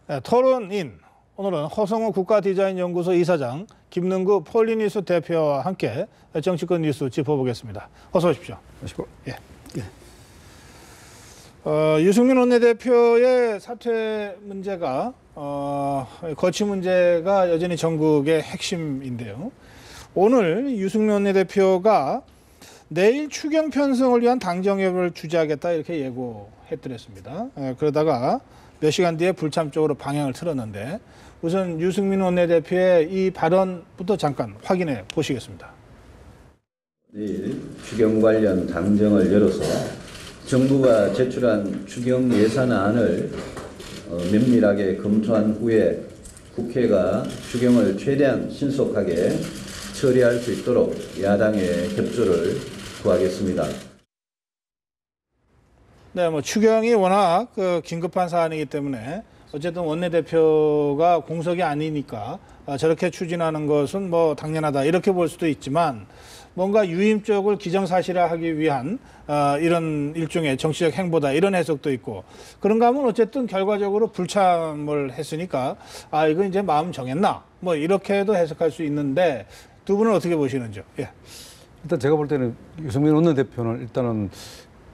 네, 토론인. 오늘은 허성호 국가디자인연구소 이사장, 김능구 폴리니스 대표와 함께 정치권 뉴스 짚어보겠습니다. 어서 오십시오. 예. 유승민 원내대표의 사퇴 문제가 거취 문제가 여전히 전국의 핵심인데요. 오늘 유승민 원내대표가 내일 추경 편성을 위한 당정협을 주재하겠다 이렇게 예고했더랬습니다. 그러다가 몇 시간 뒤에 불참적으로 방향을 틀었는데 우선 유승민 원내대표의 이 발언부터 잠깐 확인해 보시겠습니다. 내일 추경 관련 당정을 열어서 정부가 제출한 추경 예산안을 면밀하게 검토한 후에 국회가 추경을 최대한 신속하게 처리할 수 있도록 야당의 협조를 구하겠습니다. 네, 뭐 추경이 워낙 긴급한 사안이기 때문에 어쨌든 원내대표가 공석이 아니니까 저렇게 추진하는 것은 뭐 당연하다 이렇게 볼 수도 있지만 뭔가 유임쪽을 기정사실화하기 위한 이런 일종의 정치적 행보다 이런 해석도 있고 그런가 하면 어쨌든 결과적으로 불참을 했으니까 이건 이제 마음 정했나 뭐 이렇게도 해석할 수 있는데 두 분은 어떻게 보시는지요? 예. 일단 제가 볼 때는 유승민 원내대표는 일단은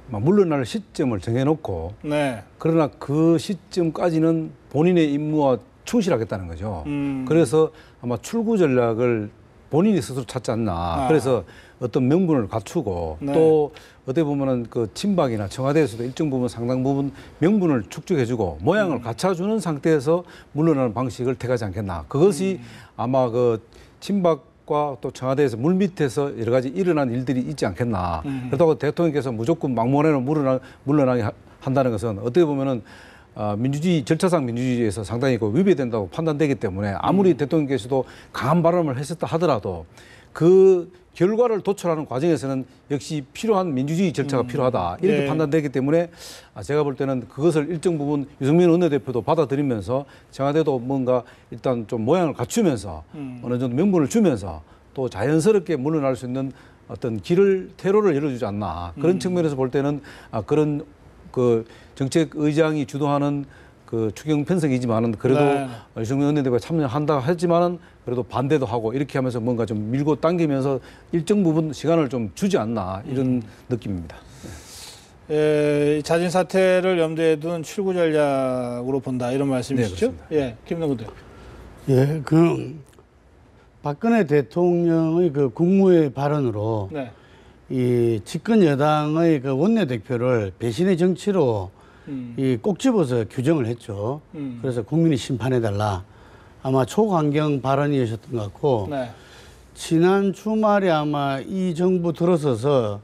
물러날 시점을 정해놓고 네. 그러나 그 시점까지는 본인의 임무와 충실하겠다는 거죠. 그래서 아마 출구 전략을 본인이 스스로 찾지 않나. 그래서 어떤 명분을 갖추고 네. 또 어떻게 보면은 그 친박이나 청와대에서도 일정 부분 상당 부분 명분을 축적해주고 모양을 갖춰주는 상태에서 물러나는 방식을 택하지 않겠나. 그것이 아마 그 친박과 또 청와대에서 물밑에서 여러 가지 일어난 일들이 있지 않겠나. 그렇다고 대통령께서 무조건 망원에로 물러나게 한다는 것은 어떻게 보면은 민주주의 절차상 민주주의에서 상당히 위배된다고 판단되기 때문에 아무리 대통령께서도 강한 발언을 했었다 하더라도 그 결과를 도출하는 과정에서는 역시 필요한 민주주의 절차가 필요하다 이렇게 네. 판단되기 때문에 제가 볼 때는 그것을 일정 부분 유승민 원내대표도 받아들이면서 청와대도 뭔가 일단 좀 모양을 갖추면서 어느 정도 명분을 주면서 또 자연스럽게 물러날 수 있는 어떤 퇴로를 열어주지 않나 그런 측면에서 볼 때는 그런 그 정책 의장이 주도하는 그 추경 편성이지만은 그래도 네. 유승민 원내대표가 참여한다 하지만은 그래도 반대도 하고 이렇게 하면서 뭔가 좀 밀고 당기면서 일정 부분 시간을 좀 주지 않나 이런 느낌입니다. 자진 사퇴를 염두에 둔 출구 전략으로 본다 이런 말씀이시죠? 네, 예, 김능구 대표. 예, 박근혜 대통령의 그 국무회의 발언으로 네. 이 집권 여당의 그 원내대표를 배신의 정치로 꼭 집어서 규정을 했죠. 그래서 국민이 심판해달라. 아마 초강경 발언이셨던 것 같고 네. 지난 주말에 아마 이 정부 들어서서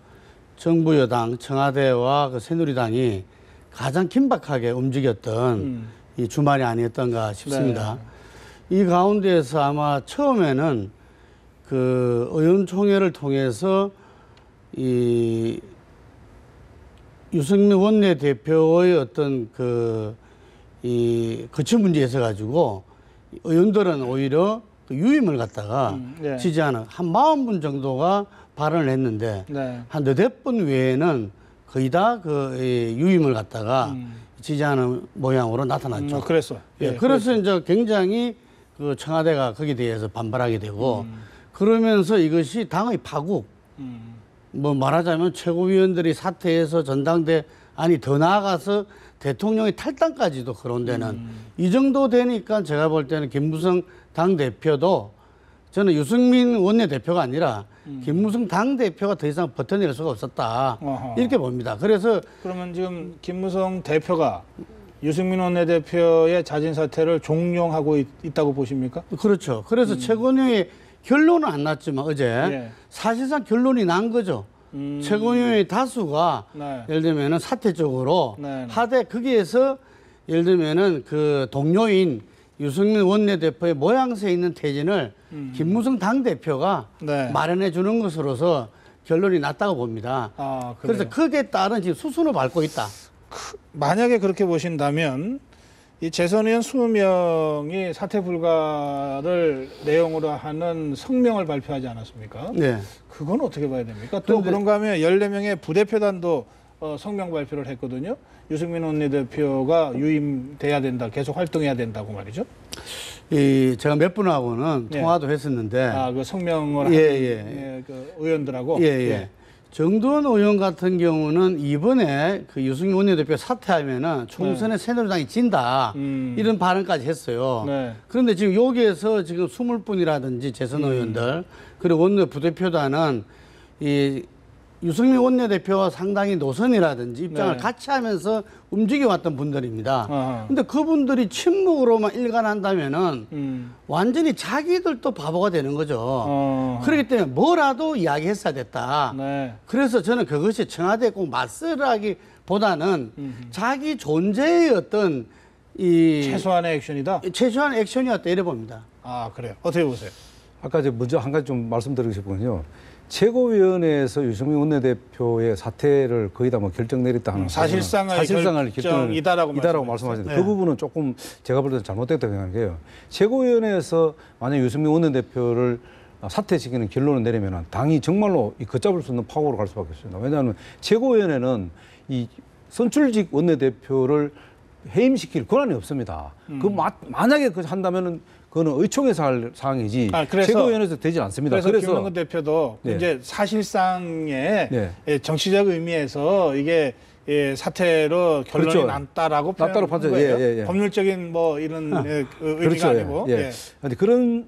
정부 여당 청와대와 그 새누리당이 가장 긴박하게 움직였던 이 주말이 아니었던가 싶습니다. 이 가운데에서 아마 처음에는 그 의원총회를 통해서 이 유승민 원내대표의 어떤 이 거취 문제에 있어 가지고 의원들은 오히려 그 유임을 갖다가 네. 지지하는 한 40분 정도가 발언을 했는데 네. 한 4번 외에는 거의 다 유임을 갖다가 지지하는 모양으로 나타났죠. 그랬어. 예, 그래서 이제 굉장히 그 청와대가 거기에 대해서 반발하게 되고 그러면서 이것이 당의 파국 뭐 말하자면 최고위원들이 사퇴해서 전당대 아니 더 나아가서 대통령의 탈당까지도 그런 데는 이 정도 되니까 제가 볼 때는 김무성 당대표도 저는 유승민 원내대표가 아니라 김무성 당대표가 더 이상 버텨낼 수가 없었다. 어허. 이렇게 봅니다. 그래서 그러면 지금 김무성 대표가 유승민 원내대표의 자진 사퇴를 종용하고 있다고 보십니까? 그렇죠. 그래서 최고위원회 결론은 안 났지만 어제 예. 사실상 결론이 난 거죠. 최고위원회 다수가 네. 예를 들면은 사퇴 쪽으로 네. 하되 거기에서 예를 들면은 그 동료인 유승민 원내대표의 모양새에 있는 퇴진을 김무성 당대표가 네. 마련해 주는 것으로서 결론이 났다고 봅니다. 그래요? 그래서 거기에 따른 지금 수순을 밟고 있다. 만약에 그렇게 보신다면 이 재선 의원 20명이 사퇴 불가를 내용으로 하는 성명을 발표하지 않았습니까? 네. 그건 어떻게 봐야 됩니까? 또 그런가 하면 14명의 부대표단도 성명 발표를 했거든요. 유승민 원내대표가 유임돼야 된다, 계속 활동해야 된다고 말이죠. 제가 몇 분하고는 예. 통화도 했었는데, 그 성명을 예, 한 예. 그 의원들하고. 예. 정두원 의원 같은 경우는 이번에 그 유승민 원내대표 사퇴하면은 총선에 새누리당이 진다. 이런 발언까지 했어요. 네. 그런데 지금 여기에서 지금 20분이라든지 재선 의원들, 그리고 원내 부대표단은 이 유승민 원내대표와 상당히 노선이라든지 입장을 네. 같이 하면서 움직여왔던 분들입니다. 아하. 근데 그분들이 침묵으로만 일관한다면은 완전히 자기들도 바보가 되는 거죠. 그렇기 때문에 뭐라도 이야기했어야 됐다. 네. 그래서 저는 그것이 청와대에 꼭 맞서라기보다는 자기 존재의 어떤 이 최소한의 액션이다. 최소한 액션이었다 이래 봅니다. 아, 그래요. 어떻게 보세요? 아까 이제 먼저 한 가지 좀 말씀드리고 싶은요. 최고위원회에서 유승민 원내대표의 사퇴를 거의 다 뭐 결정 내렸다 하는 사실상의 결정이다라고 말씀하셨는데 네. 그 부분은 조금 제가 볼 때는 잘못됐다고 생각해요. 최고위원회에서 만약 유승민 원내대표를 사퇴시키는 결론을 내리면 당이 정말로 이 걷잡을 수 있는 파워로 갈 수밖에 없습니다. 왜냐하면 최고위원회는 이 선출직 원내대표를 해임시킬 권한이 없습니다. 만약에 그 한다면은 그거는 의총에서 할 사항이지 그래서 최고위원회에서 되지 않습니다. 그래서 김영근 대표도 네. 이제 사실상의 네. 정치적 의미에서 이게 사태로 결론이 그렇죠. 났다라고 났다고 표현한 판단, 거예요. 예. 법률적인 뭐 이런 의미가 그렇죠. 아니고. 예. 근데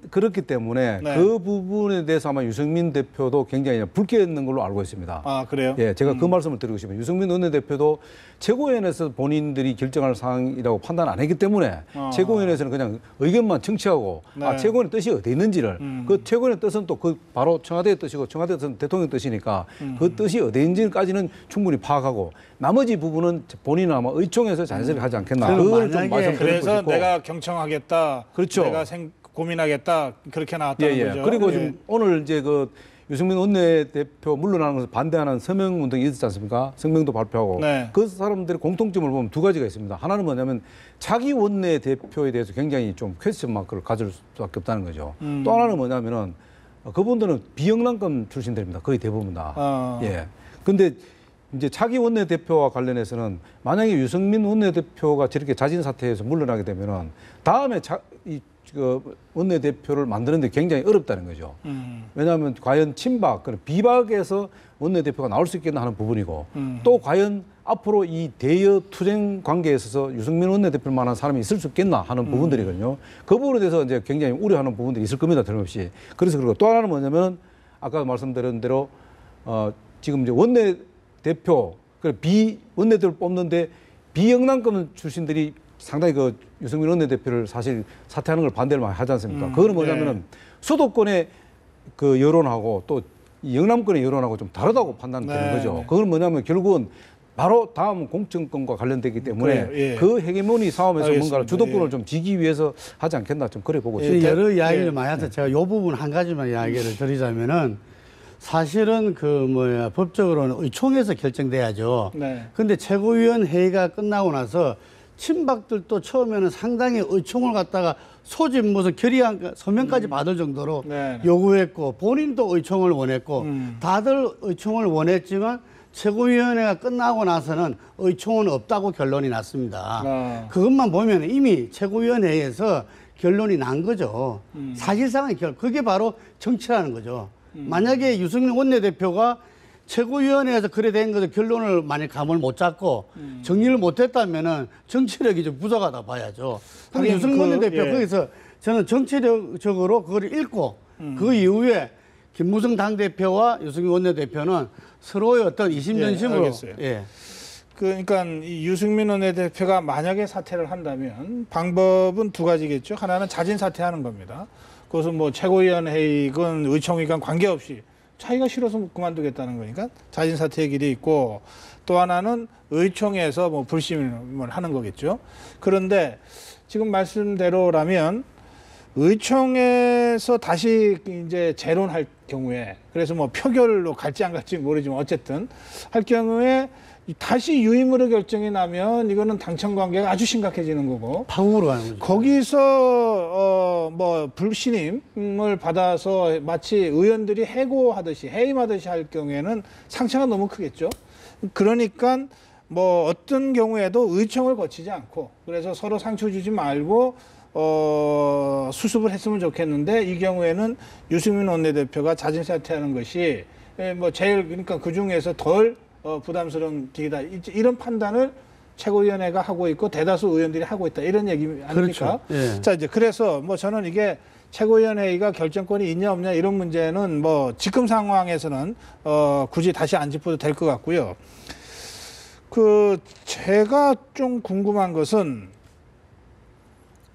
그렇기 때문에 네. 그 부분에 대해서 아마 유승민 대표도 굉장히 불쾌했는 걸로 알고 있습니다. 아, 그래요? 예, 제가 그 말씀을 드리고 싶어요. 유승민 원내대표도 최고위원회에서 본인들이 결정할 사항이라고 판단 안 했기 때문에 최고위원회에서는 그냥 의견만 청취하고 네. 최고위원회 뜻이 어디 있는지를 그 최고위원회 뜻은 또 그 바로 청와대의 뜻이고 청와대 뜻은 대통령 뜻이니까 그 뜻이 어디 있는지까지는 충분히 파악하고 나머지 부분은 본인은 아마 의총에서 자연스럽게 하지 않겠나. 저는 그걸 좀 만약에 말씀드리고 그래서 싶고. 내가 경청하겠다. 그렇죠. 내가 고민하겠다. 그렇게 나왔다는 거죠. 그리고 예. 지금 오늘 이제 그 유승민 원내대표 물러나는 것을 반대하는 서명 운동이 있었지 않습니까? 성명도 발표하고. 네. 그 사람들의 공통점을 보면 두 가지가 있습니다. 하나는 뭐냐면 자기 원내대표에 대해서 굉장히 좀 퀘스천 마크를 가질 수밖에 없다는 거죠. 또 하나는 뭐냐면은 그분들은 비영란권 출신들입니다. 거의 대부분 다. 예. 근데 이제 차기 원내대표와 관련해서는 만약에 유승민 원내대표가 저렇게 자진 사퇴해서 물러나게 되면은 다음에 그 원내대표를 만드는데 굉장히 어렵다는 거죠. 왜냐하면 과연 친박, 비박에서 원내대표가 나올 수 있겠나 하는 부분이고 또 과연 앞으로 이 대여 투쟁 관계에 있어서 유승민 원내대표를 만한 사람이 있을 수 있겠나 하는 부분들이거든요. 그 부분에 대해서 이제 굉장히 우려하는 부분들이 있을 겁니다. 틀림없이. 그래서 그리고 또 하나는 뭐냐면 아까 말씀드린 대로 지금 이제 원내대표, 원내대표를 뽑는데 비영남권 출신들이 상당히 그 유승민 원내대표를 사실 사퇴하는 걸 반대를 많이 하지 않습니까? 그거는 뭐냐면은 네. 수도권의 그 여론하고 또 영남권의 여론하고 좀 다르다고 판단되는 네, 거죠. 네. 그건 뭐냐면 결국은 바로 다음 공천권과 관련되기 때문에 그래요, 예. 그 헤게모니 싸움에서 알겠습니다. 뭔가 주도권을 예. 좀 지기 위해서 하지 않겠나 좀 그래 보고 예, 있습니다. 여러 이야기를 예. 많이 해서 제가 이 부분 한 가지만 이야기를 드리자면은 사실은 법적으로는 의총에서 결정돼야죠. 네. 근데 최고위원 회의가 끝나고 나서 친박들도 처음에는 상당히 의총을 갖다가 소집 무슨 결의안 서명까지 받을 정도로 네. 요구했고 본인도 의총을 원했고 다들 의총을 원했지만 최고위원회가 끝나고 나서는 의총은 없다고 결론이 났습니다. 그것만 보면 이미 최고위원회에서 결론이 난 거죠. 사실상의 그게 바로 정치라는 거죠. 만약에 유승민 원내대표가 최고위원회에서 그래 된 것을 결론을 만약 감을 못 잡고 정리를 못 했다면은 정치력이 좀 부족하다 봐야죠. 근데 하긴 유승민 원내대표 예. 거기서 저는 정치적으로 그걸 읽고 그 이후에 김무성 당대표와 유승민 원내대표는 서로의 어떤 이심전심으로 알겠어요. 예. 그러니까 이 유승민 원내대표가 만약에 사퇴를 한다면 방법은 두 가지겠죠. 하나는 자진 사퇴하는 겁니다. 그것은 뭐 최고위원회이건 의총이건 관계없이 자기가 싫어서 그만두겠다는 거니까 자진 사퇴의 길이 있고 또 하나는 의총에서 뭐 불심을 하는 거겠죠. 그런데 지금 말씀대로라면 의총에서 다시 이제 재론할 경우에 그래서 뭐 표결로 갈지 안 갈지 모르지만 어쨌든 할 경우에 다시 유임으로 결정이 나면 이거는 당청 관계가 아주 심각해지는 거고 파국으로 가는 거죠. 거기서 뭐 불신임을 받아서 마치 의원들이 해고하듯이 해임하듯이 할 경우에는 상처가 너무 크겠죠. 그러니까 뭐 어떤 경우에도 의청을 거치지 않고 그래서 서로 상처 주지 말고 수습을 했으면 좋겠는데 이 경우에는 유승민 원내대표가 자진 사퇴하는 것이 뭐 제일 그러니까 그 중에서 덜 부담스러운 길이다. 이런 판단을 최고위원회가 하고 있고 대다수 의원들이 하고 있다. 이런 얘기 아닙니까? 그렇죠. 예. 자, 이제 그래서 뭐 저는 이게 최고위원회의가 결정권이 있냐 없냐 이런 문제는 뭐 지금 상황에서는 굳이 다시 안 짚어도 될 것 같고요. 제가 좀 궁금한 것은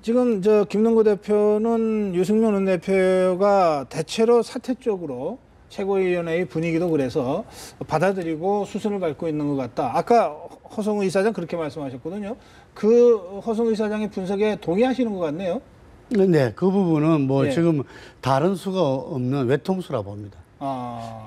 지금 김능구 대표는 유승민 원내대표가 대체로 사퇴 쪽으로 최고위원회의 분위기도 그래서 받아들이고 수순을 밟고 있는 것 같다. 아까 허성우 이사장 그렇게 말씀하셨거든요. 그 허성우 이사장의 분석에 동의하시는 것 같네요. 네, 그 부분은 뭐 예. 지금 다른 수가 없는 외통수라 봅니다.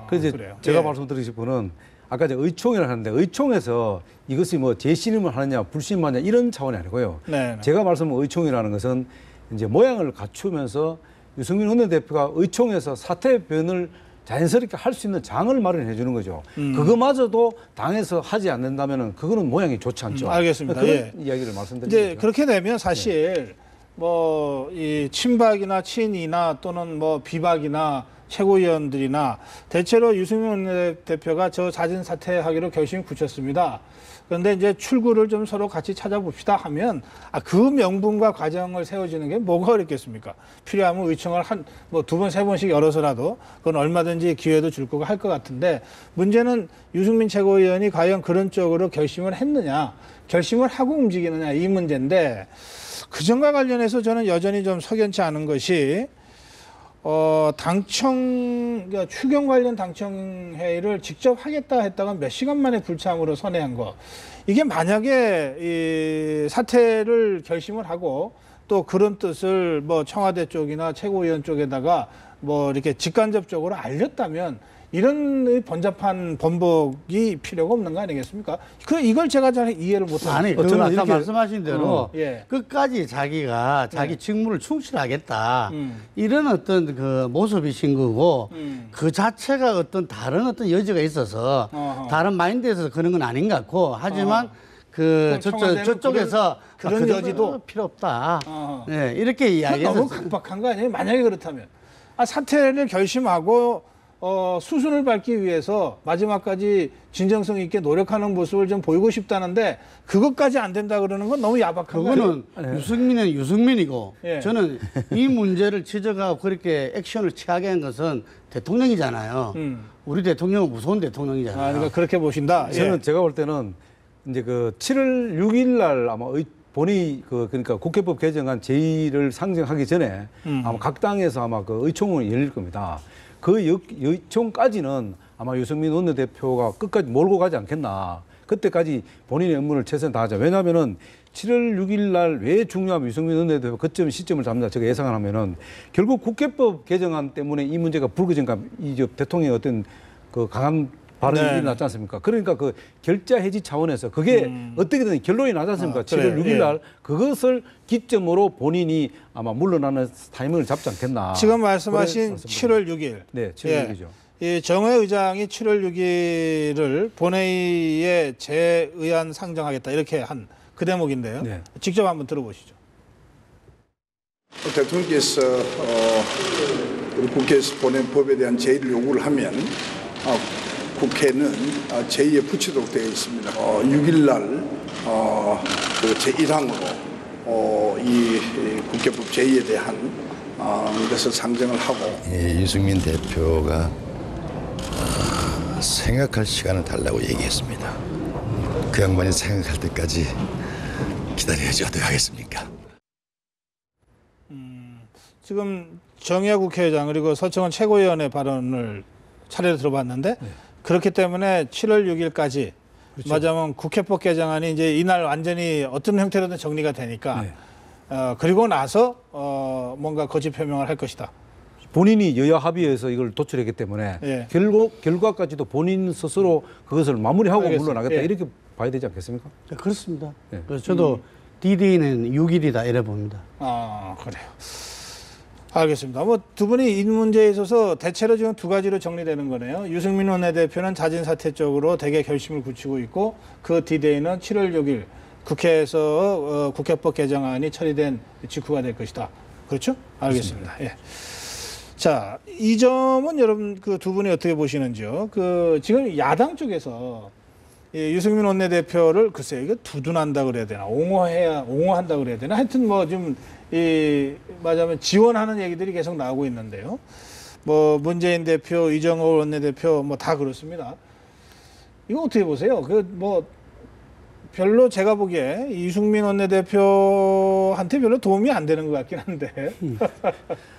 그래서 그래요. 제가 예. 말씀드리신 분은 아까 이제 의총이라고 하는데 의총에서 이것이 뭐 재신임을 하느냐 불신임하느냐 이런 차원이 아니고요. 네. 제가 말씀한 의총이라는 것은 이제 모양을 갖추면서 유승민 원내대표가 의총에서 사퇴 변을 자연스럽게 할 수 있는 장을 마련해 주는 거죠. 그거마저도 당에서 하지 않는다면은 그거는 모양이 좋지 않죠. 알겠습니다. 그런 예. 이야기를 말씀드리는 이제 거죠. 그렇게 되면 사실 뭐 이 친박이나 친이나 또는 뭐 비박이나 최고위원들이나 대체로 유승민 원내대표가 저 자진 사퇴하기로 결심 굳혔습니다. 그런데 이제 출구를 좀 서로 같이 찾아봅시다 하면 그 명분과 과정을 세워주는 게 뭐가 어렵겠습니까? 필요하면 의청을 뭐 2번, 3번씩 열어서라도 그건 얼마든지 기회도 줄 거고 할 것 같은데 문제는 유승민 최고위원이 과연 그런 쪽으로 결심을 했느냐, 결심을 하고 움직이느냐 이 문제인데 그 점과 관련해서 저는 여전히 좀 석연치 않은 것이 그러니까 추경 관련 당청회의를 직접 하겠다 했다가 몇 시간 만에 불참으로 선회한 거. 이게 만약에 이 사퇴를 결심을 하고 또 그런 뜻을 뭐 청와대 쪽이나 최고위원 쪽에다가 뭐 이렇게 직간접적으로 알렸다면 이런 번잡한 번복이 필요가 없는 거 아니겠습니까? 이걸 제가 잘 이해를 못합니다. 아니, 그건 저는 아까 이렇게- 말씀하신 대로 예. 끝까지 자기가 자기 네. 직무를 충실하겠다. 이런 어떤 그 모습이신 거고 그 자체가 어떤 다른 어떤 여지가 있어서 어허. 다른 마인드에서 그런 건 아닌 것 같고 하지만 그 그럼 청와대는 저쪽에서 그런 그 정도는 여지도 필요 없다. 어허. 네, 이렇게 이야기해서 너무 각박한 거 아니에요? 만약에 그렇다면 사퇴를 결심하고 수순을 밟기 위해서 마지막까지 진정성 있게 노력하는 모습을 좀 보이고 싶다는데 그것까지 안 된다 그러는 건 너무 야박한 거 아니에요? 그거는 유승민은 유승민이고 예. 저는 이 문제를 지적하고 그렇게 액션을 취하게 한 것은 대통령이잖아요. 우리 대통령은 무서운 대통령이잖아요. 그러니까 그렇게 보신다. 예. 저는 제가 볼 때는 이제 그 7월 6일 날 아마 본회의 그러니까 국회법 개정안 제2를 상정하기 전에 아마 각 당에서 아마 그 의총을 열릴 겁니다. 그 의총까지는 아마 유승민 원내대표가 끝까지 몰고 가지 않겠나. 그때까지 본인의 업무를 최선을 다하자. 왜냐하면은 7월 6일 날 왜 중요하면 유승민 원내대표 그점 시점을 잡는다. 제가 예상을 하면은 결국 국회법 개정안 때문에 이 문제가 불거진가 이 대통령의 어떤 그 강한 발언이 네. 일어났지 않습니까? 그러니까 그 결자 해지 차원에서 그게 어떻게든 결론이 나지 않습니까? 7월 그래요. 6일 날 그것을 기점으로 본인이 아마 물러나는 타이밍을 잡지 않겠나. 지금 말씀하신 그래, 7월 6일. 네, 7월 6일이죠. 이 정회 의장이 7월 6일을 본회의에 재의안 상정하겠다 이렇게 한 그 대목인데요. 네. 직접 한번 들어보시죠. 대통령께서 우리 국회에서 보낸 법에 대한 제의를 요구를 하면 국회는 제의에 붙이도록 되어 있습니다. 6일 날 그 제1항으로 이 국회법 제의에 대한 것을 상정을 하고 유승민 대표가 생각할 시간을 달라고 얘기했습니다. 그 양반이 생각할 때까지 기다려야지 어떻게 하겠습니까? 지금 정의화 국회의장 그리고 서청원 최고위원의 발언을 차례로 들어봤는데 그렇기 때문에 7월 6일까지 맞아면 국회법 개정안이 이제 이날 완전히 어떤 형태로든 정리가 되니까 그리고 나서 뭔가 거짓 표명을 할 것이다. 본인이 여야 합의해서 이걸 도출했기 때문에 예. 결과까지도 본인 스스로 그것을 마무리하고 알겠습니다. 물러나겠다 예. 이렇게 봐야 되지 않겠습니까? 네, 그렇습니다. 네. 그래서 저도 D-Day는 6일이다 이래 봅니다. 그래요. 알겠습니다. 뭐 두 분이 이 문제에 있어서 대체로 지금 두 가지로 정리되는 거네요. 유승민 원내대표는 자진 사퇴 쪽으로 대개 결심을 굳히고 있고 그 디데이는 7월 6일 국회에서 국회법 개정안이 처리된 직후가 될 것이다. 그렇죠? 알겠습니다. 예. 자, 이 점은 여러분 그 두 분이 어떻게 보시는지요? 그 지금 야당 쪽에서 이 유승민 원내대표를 글쎄요, 이거 두둔한다 그래야 되나, 옹호한다 그래야 되나, 하여튼 뭐 좀 이 말하자면 지원하는 얘기들이 계속 나오고 있는데요. 뭐 문재인 대표, 이정호 원내대표 뭐 다 그렇습니다. 이거 어떻게 보세요? 그 뭐 별로 제가 보기에 이승민 원내대표한테 별로 도움이 안 되는 것 같긴 한데.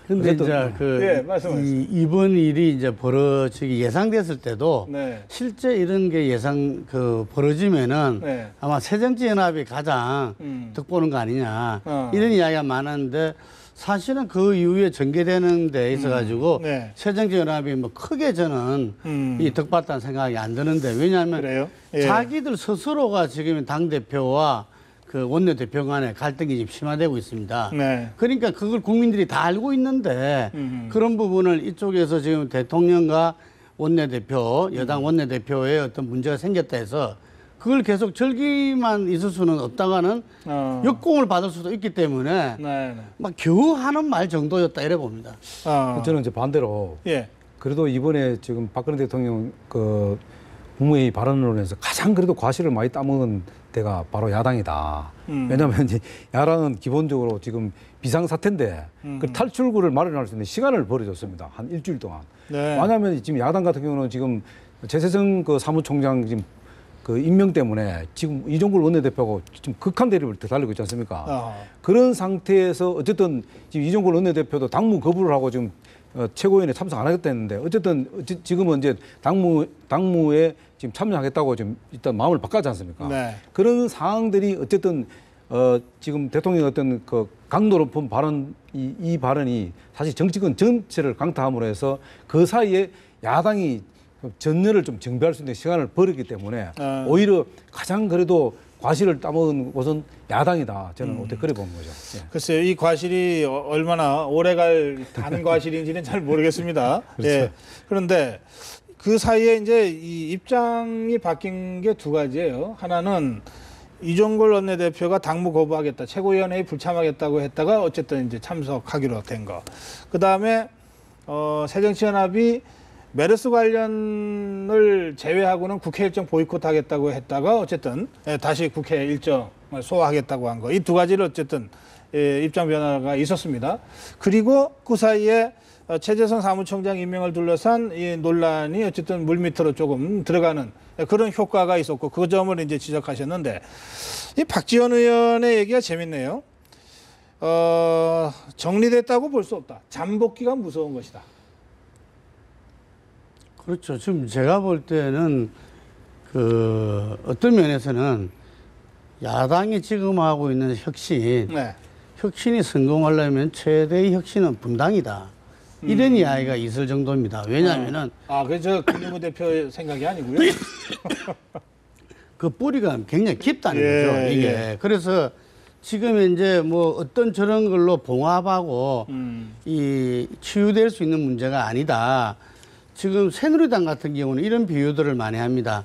근데 이제 예, 말씀하세요. 이번 일이 이제 벌어지기 예상됐을 때도 네. 실제 이런 게 벌어지면은 네. 아마 새정치연합이 가장 득보는 거 아니냐 이런 이야기가 많았는데 사실은 그 이후에 전개되는 데 있어가지고 네. 새정치연합이 뭐 크게 저는 이 득봤다는 생각이 안 드는데 왜냐하면 그래요? 예. 자기들 스스로가 지금 당대표와 그 원내대표 간의 갈등이 지금 심화되고 있습니다. 네. 그러니까 그걸 국민들이 다 알고 있는데 그런 부분을 이쪽에서 지금 대통령과 원내대표, 여당 원내대표의 어떤 문제가 생겼다 해서 그걸 계속 즐기만 있을 수는 없다가는 역공을 받을 수도 있기 때문에 네. 막 겨우 하는 말 정도였다 이래 봅니다. 저는 이제 반대로 예. 그래도 이번에 지금 박근혜 대통령 그 국무회의 발언으로 해서 가장 그래도 과실을 많이 따먹은 데가 바로 야당이다. 왜냐하면 이제 야당은 기본적으로 지금 비상사태인데 그 탈출구를 마련할 수 있는 시간을 벌어줬습니다. 한 일주일 동안. 네. 왜냐하면 지금 야당 같은 경우는 지금 최세성 그 사무총장 지금 그 임명 때문에 지금 이종걸 원내대표하고 지금 극한 대립을 달리고 있지 않습니까? 그런 상태에서 어쨌든 지금 이종걸 원내대표도 당무 거부를 하고 지금 최고위원회 참석 안 하겠다 했는데 어쨌든 지금은 이제 당무에 지금 참여하겠다고 지금 일단 마음을 바꿨지 않습니까? 네. 그런 상황들이 어쨌든 지금 대통령 어떤 그 강도 높은 발언 이 발언이 사실 정치권 전체를 강타함으로 해서 그 사이에 야당이 전열을 좀 정비할 수 있는 시간을 벌였기 때문에 오히려 가장 그래도 과실을 따먹은 곳은 야당이다. 저는 어떻게 그래 보는 거죠. 예. 글쎄요, 이 과실이 얼마나 오래갈 단 과실인지는 잘 모르겠습니다. 그렇죠. 예. 그런데 그 사이에 이제 이 입장이 바뀐 게 두 가지예요. 하나는 이종걸 원내대표가 당무 거부하겠다, 최고위원회에 불참하겠다고 했다가 어쨌든 이제 참석하기로 된 거. 그 다음에 새정치연합이 메르스 관련을 제외하고는 국회 일정 보이콧하겠다고 했다가 어쨌든 다시 국회 일정을 소화하겠다고 한 거. 이 두 가지를 어쨌든 입장 변화가 있었습니다. 그리고 그 사이에 최재선 사무총장 임명을 둘러싼 이 논란이 어쨌든 물밑으로 조금 들어가는 그런 효과가 있었고 그 점을 이제 지적하셨는데 이 박지원 의원의 얘기가 재밌네요. 정리됐다고 볼 수 없다. 잠복기가 무서운 것이다. 그렇죠. 지금 제가 볼 때는 그 어떤 면에서는 야당이 지금 하고 있는 혁신, 네. 혁신이 성공하려면 최대의 혁신은 분당이다. 이런 이야기가 있을 정도입니다. 왜냐하면은 그저 김용우 대표 생각이 아니고요. 그 뿌리가 굉장히 깊다는 예, 거죠. 이게. 예. 그래서 지금 이제 뭐 어떤 저런 걸로 봉합하고 이 치유될 수 있는 문제가 아니다. 지금 새누리당 같은 경우는 이런 비유들을 많이 합니다.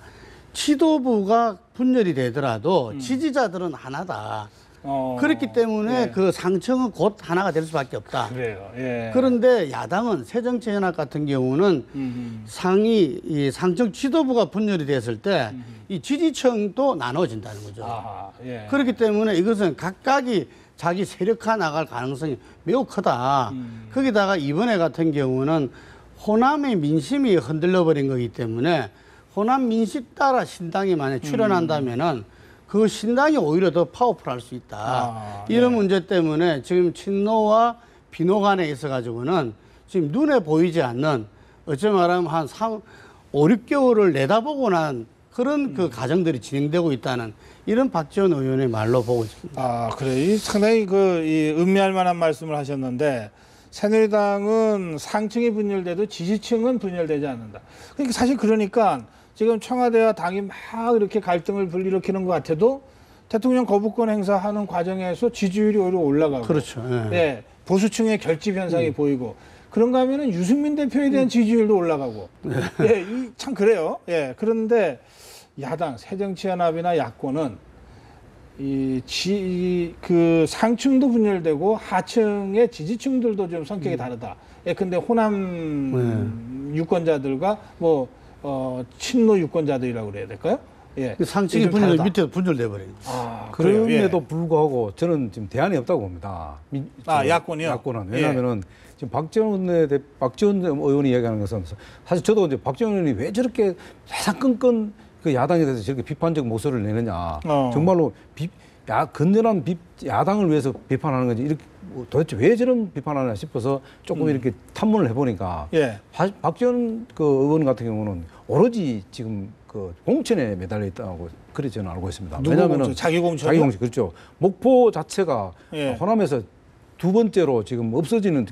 지도부가 분열이 되더라도 지지자들은 하나다. 그렇기 때문에 예. 그 상층은 곧 하나가 될 수밖에 없다. 그래요. 예. 그런데 야당은 새정치연합 같은 경우는 이 상층 지도부가 분열이 됐을 때 이 지지층도 나눠진다는 거죠. 예. 그렇기 때문에 이것은 각각이 자기 세력화 나갈 가능성이 매우 크다. 거기다가 이번에 같은 경우는 호남의 민심이 흔들려 버린 거기 때문에 호남 민심 따라 신당이 만약 출연한다면은 그 신당이 오히려 더 파워풀할 수 있다. 이런 문제 때문에 지금 친노와 비노 간에 있어가지고는 지금 눈에 보이지 않는 어찌 말하면 한 5, 6개월을 내다보고 난 그런 그 과정들이 진행되고 있다는 이런 박지원 의원의 말로 보고 있습니다. 그래. 상당히 이 음미할 만한 말씀을 하셨는데 새누리당은 상층이 분열돼도 지지층은 분열되지 않는다. 그러니까 사실 그러니까 지금 청와대와 당이 막 이렇게 갈등을 불일으키는 것 같아도 대통령 거부권 행사하는 과정에서 지지율이 오히려 올라가고. 그렇죠. 예. 예. 보수층의 결집 현상이 보이고 그런가 하면은 유승민 대표에 대한 지지율도 올라가고 예, 참 그래요. 예, 그런데 야당 새정치연합이나 야권은 그 상층도 분열되고 하층의 지지층들도 좀 성격이 다르다. 예, 근데 호남 유권자들과 뭐 친노 유권자들이라고 그래야 될까요? 예, 상층이 분열 밑에 분열돼 버려요. 그럼에도 불구하고 저는 지금 대안이 없다고 봅니다. 야권이요? 야권은 왜냐하면은 지금 박지원 의원이 이야기하는 것은 사실 저도 이제 박지원 의원이 왜 저렇게 사사건건 그 야당에 대해서 저렇게 비판적 목소리를 내느냐. 정말로 건전한 야당을 위해서 비판하는 건지 이렇게 도대체 왜 저런 비판하나 싶어서 조금 이렇게 탐문을 해보니까 박지원 그 의원 같은 경우는 오로지 지금 그 공천에 매달려 있다고 그래 저는 알고 있습니다. 왜냐하면은 자기 공천, 그렇죠. 목포 자체가 호남에서 두 번째로 지금 없어지는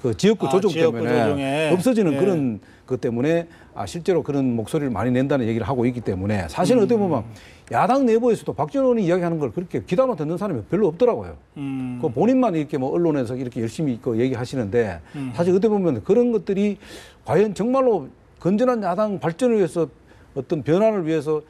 그 지역구 조정 때문에 없어지는 그런 것 때문에 실제로 그런 목소리를 많이 낸다는 얘기를 하고 있기 때문에 사실은 어떻게 보면 야당 내부에서도 박지원 의원이 이야기하는 걸 그렇게 귀담아 듣는 사람이 별로 없더라고요. 그 본인만 이렇게 뭐 언론에서 이렇게 열심히 얘기하시는데 사실 어떻게 보면 그런 것들이 과연 정말로 건전한 야당 발전을 위해서 어떤 변화를 위해서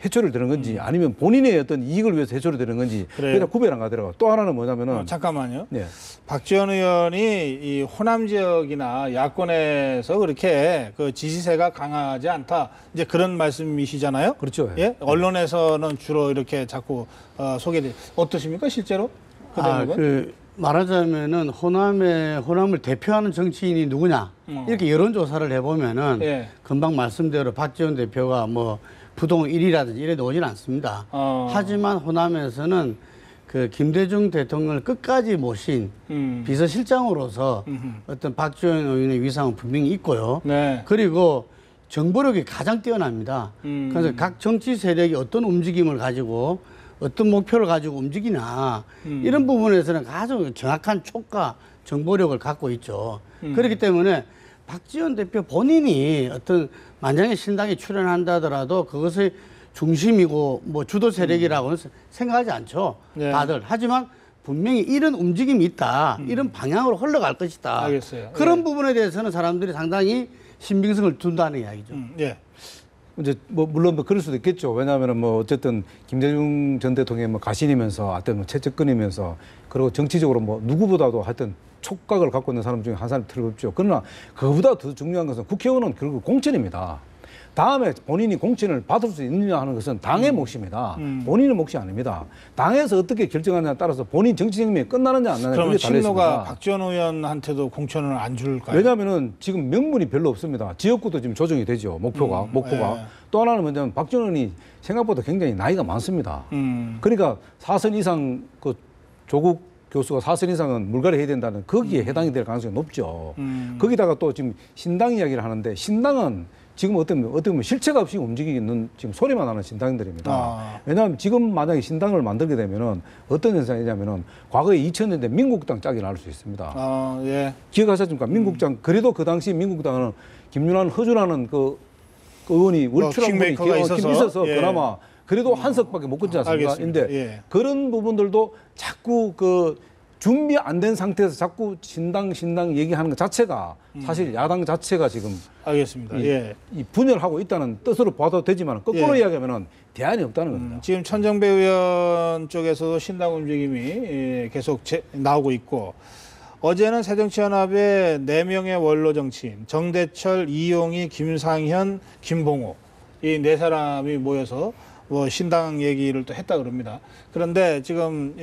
해초를 드는 건지 아니면 본인의 어떤 이익을 위해서 해초를 드는 건지 그래서 구별 안 가더라고요. 또 하나는 뭐냐면은 잠깐만요. 네. 박지원 의원이 이 호남 지역이나 야권에서 그렇게 그 지지세가 강하지 않다. 이제 그런 말씀이시잖아요. 그렇죠. 예? 언론에서는 주로 이렇게 자꾸 소개돼. 어떠십니까 실제로? 말하자면은 호남을 대표하는 정치인이 누구냐 이렇게 여론조사를 해보면은 금방 말씀대로 박지원 대표가 뭐 부동 1위라든지 이래 나오진 않습니다. 하지만 호남에서는 그 김대중 대통령을 끝까지 모신 비서실장으로서 어떤 박지원 의원의 위상은 분명히 있고요. 그리고 정보력이 가장 뛰어납니다. 그래서 각 정치 세력이 어떤 움직임을 가지고 어떤 목표를 가지고 움직이나 이런 부분에서는 아주 정확한 촉과 정보력을 갖고 있죠. 그렇기 때문에 박지원 대표 본인이 어떤 만약에 신당에 출연한다더라도 그것의 중심이고 뭐 주도 세력이라고는 생각하지 않죠. 다들. 하지만 분명히 이런 움직임이 있다. 이런 방향으로 흘러갈 것이다. 알겠어요. 그런 부분에 대해서는 사람들이 상당히 신빙성을 둔다는 이야기죠. 이제 뭐 물론 뭐 그럴 수도 있겠죠. 왜냐하면은 뭐 어쨌든 김대중 전 대통령의 뭐 가신이면서 하여튼 뭐 최측근이면서 그리고 정치적으로 뭐 누구보다도 하여튼 촉각을 갖고 있는 사람 중에 한 사람이 틀림없죠. 그러나 그보다 더 중요한 것은 국회의원은 결국 공천입니다. 다음에 본인이 공천을 받을 수 있느냐 하는 것은 당의 몫입니다. 본인의 몫이 아닙니다. 당에서 어떻게 결정하느냐에 따라서 본인 정치 생명이 끝나느냐 안 나느냐 그러면 그게 달려 있습니다. 친노가 박지원 의원한테도 공천을 안 줄까요? 왜냐하면은 지금 명분이 별로 없습니다. 지역구도 지금 조정이 되죠. 목표가. 또 하나는 뭐냐면 박지원 의원이 생각보다 굉장히 나이가 많습니다. 그러니까 4선 이상 그 조국 교수가 4선 이상은 물갈이 해야 된다는 거기에 해당이 될 가능성이 높죠. 거기다가 또 지금 신당 이야기를 하는데 신당은 지금 어떻게 보면 실체가 없이 움직이는 지금 소리만 하는 신당들입니다. 왜냐하면 지금 만약에 신당을 만들게 되면은 어떤 현상이냐면은 과거에 2000년대 민국당 짝이 나올 수 있습니다. 기억하셨습니까? 민국당 그래도 그 당시 민국당은 김윤환, 허준하는 그 의원이 월출한 분이 있어서 그나마 그래도 한석밖에 못 끊지 않습니까? 근데 그런 부분들도 자꾸 그 준비 안 된 상태에서 자꾸 신당 얘기하는 것 자체가 사실 야당 자체가 지금 알겠습니다. 이 분열하고 있다는 뜻으로 봐도 되지만 거꾸로 이야기하면은 대안이 없다는 겁니다. 지금 천정배 의원 쪽에서도 신당 움직임이 계속 나오고 있고 어제는 새정치연합의 4명의 원로 정치인 정대철, 이용희, 김상현, 김봉호 이 4사람이 모여서 뭐 신당 얘기를 또 했다 그럽니다. 그런데 지금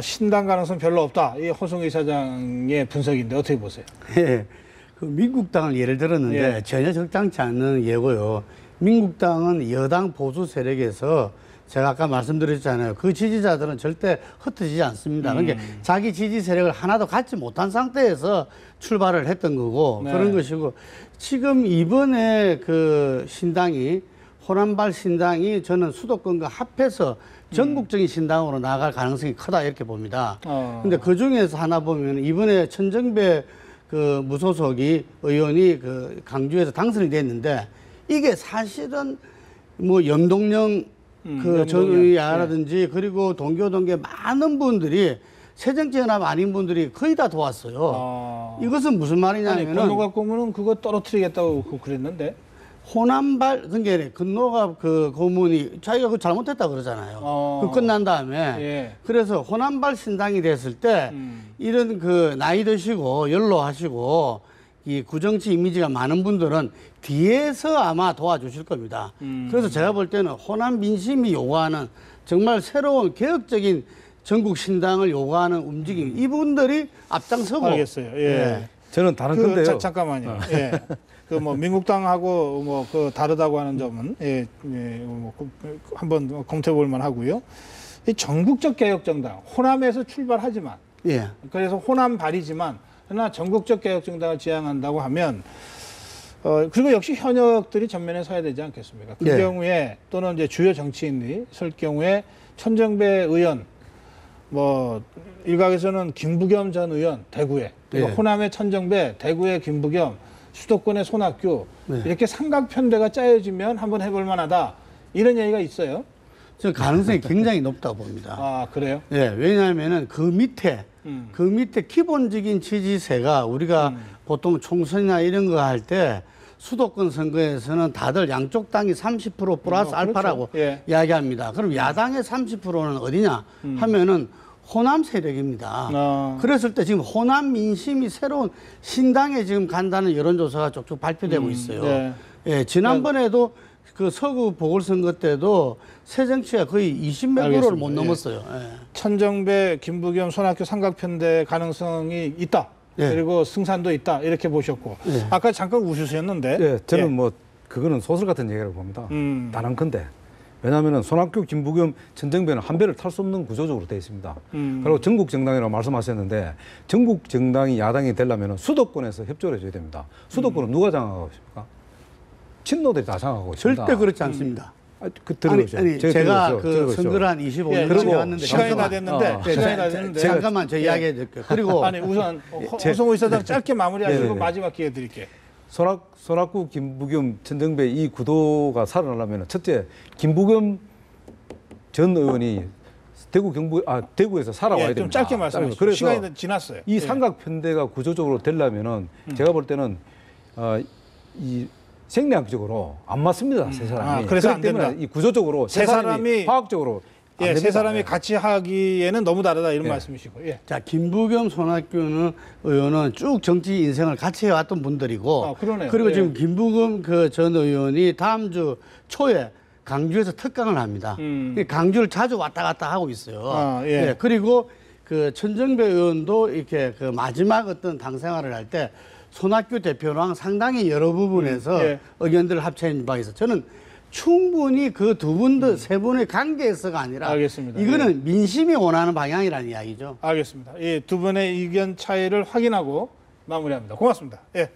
신당 가능성 별로 없다. 이 호승 이사장의 분석인데 어떻게 보세요? 그 민국당을 예를 들었는데 전혀 적당치 않는 예고요. 민국당은 여당 보수 세력에서 제가 아까 말씀드렸잖아요. 그 지지자들은 절대 흩어지지 않습니다. 그러니까 자기 지지 세력을 하나도 갖지 못한 상태에서 출발을 했던 거고 그런 것이고 지금 이번에 그 신당이 호남발 신당이 저는 수도권과 합해서 전국적인 신당으로 나아갈 가능성이 크다 이렇게 봅니다. 근데 그 중에서 하나 보면 이번에 천정배 그 무소속이 의원이 그 강주에서 당선이 됐는데 이게 사실은 뭐 염동영 그 전 의원이라든지 그리고 동교 많은 분들이 새정치연합 아닌 분들이 거의 다 도왔어요. 이것은 무슨 아니, 말이냐면은 건노갑 고문은 그거 떨어뜨리겠다고 그랬는데. 호남발 그게 건노갑 그 고문이 자기가 그 잘못했다 그러잖아요. 그 끝난 다음에 예. 그래서 호남발 신당이 됐을 때 이런 그 나이 드시고 연로하시고 이 구정치 이미지가 많은 분들은 뒤에서 아마 도와주실 겁니다. 그래서 제가 볼 때는 호남 민심이 요구하는 정말 새로운 개혁적인 전국 신당을 요구하는 움직임 이분들이 앞장서고 알겠어요. 예. 저는 다른 건데요. 잠깐만요. 예. 그 뭐 민국당하고 뭐 그 다르다고 하는 점은 한번 검토해 볼 만하고요. 이 전국적 개혁정당 호남에서 출발하지만 예. 그래서 호남발이지만 그러나 전국적 개혁정당을 지향한다고 하면 그리고 역시 현역들이 전면에 서야 되지 않겠습니까? 그 네. 경우에 또는 이제 주요 정치인이 설 경우에 천정배 의원 뭐 일각에서는 김부겸 전 의원 대구에 그리고 네. 호남의 천정배 대구의 김부겸 수도권의 손학규 네. 이렇게 삼각편대가 짜여지면 한번 해볼 만하다 이런 얘기가 있어요. 저는 가능성이 굉장히 높다고 봅니다. 아 그래요? 예, 왜냐하면은 그 밑에 기본적인 지지세가 우리가 보통 총선이나 이런 거 할 때 수도권 선거에서는 다들 양쪽 당이 30% 플러스 알파라고 그렇죠. 예. 이야기합니다. 그럼 야당의 30%는 어디냐 하면은 호남 세력입니다. 그랬을 때 지금 호남 민심이 새로운 신당에 지금 간다는 여론조사가 쭉쭉 발표되고 있어요. 네. 예, 지난번에도 그 서구 보궐선거 때도 새정치가 거의 20몇 프로를 못 알겠습니다. 넘었어요. 예. 천정배, 김부겸, 손학규 삼각편대 가능성이 있다. 예. 그리고 승산도 있다. 이렇게 보셨고. 예. 아까 잠깐 웃으셨는데. 예, 저는 예. 뭐 그거는 소설 같은 얘기라고 봅니다. 다른 건데. 왜냐하면 손학규, 김부겸, 천정배는 한 배를 탈 수 없는 구조적으로 되어 있습니다. 그리고 전국 정당이라고 말씀하셨는데 전국 정당이 야당이 되려면 수도권에서 협조를 해줘야 됩니다. 수도권은 누가 장악하고 있습니까? 친노들이 다 장악하고 있습니다. 절대 그렇지 않습니다. 들어보죠. 아니, 제가 그 선거를 한 25년 예, 전에 그리고 왔는데 시간이 다 잠깐만. 됐는데 시간이 다 됐는데 잠깐만 저 이야기해 드릴게요. 그리고 아니 우선 허성호 이사장 짧게 마무리하시고 네네네. 마지막 기회 드릴게요. 손학규, 김부겸, 천정배 이 구도가 살아나려면 첫째 김부겸 전 의원이 대구에서 살아와야 예, 됩니다. 좀 짧게 말씀하시죠. 그래서 시간이 다 지났어요. 이 예. 삼각편대가 구조적으로 되려면은 제가 볼 때는 이 생리학적으로 안 맞습니다. 세 사람이. 아, 그래서 그렇기 안 때문에 된다. 이 구조적으로 세 사람이 화학적으로 안 예, 세 됩니다. 사람이 예. 같이 하기에는 너무 다르다 이런 예. 말씀이시고. 예. 자 김부겸, 손학규는 의원은 쭉 정치 인생을 같이 해왔던 분들이고, 아, 그러네요. 그리고 예. 지금 김부겸 그 전 의원이 다음 주 초에 강주에서 특강을 합니다. 강주를 자주 왔다 갔다 하고 있어요. 아, 예. 그리고 그 천정배 의원도 이렇게 그 마지막 어떤 당 생활을 할 때 손학규 대표랑 상당히 여러 부분에서 예. 의견들을 합친 바 있어. 저는 충분히 그 두 분들 세 분의 관계에서가 아니라 알겠습니다. 이거는 민심이 원하는 방향이라는 이야기죠. 알겠습니다. 이 두 분의 의견 차이를 확인하고 마무리합니다. 고맙습니다. 예.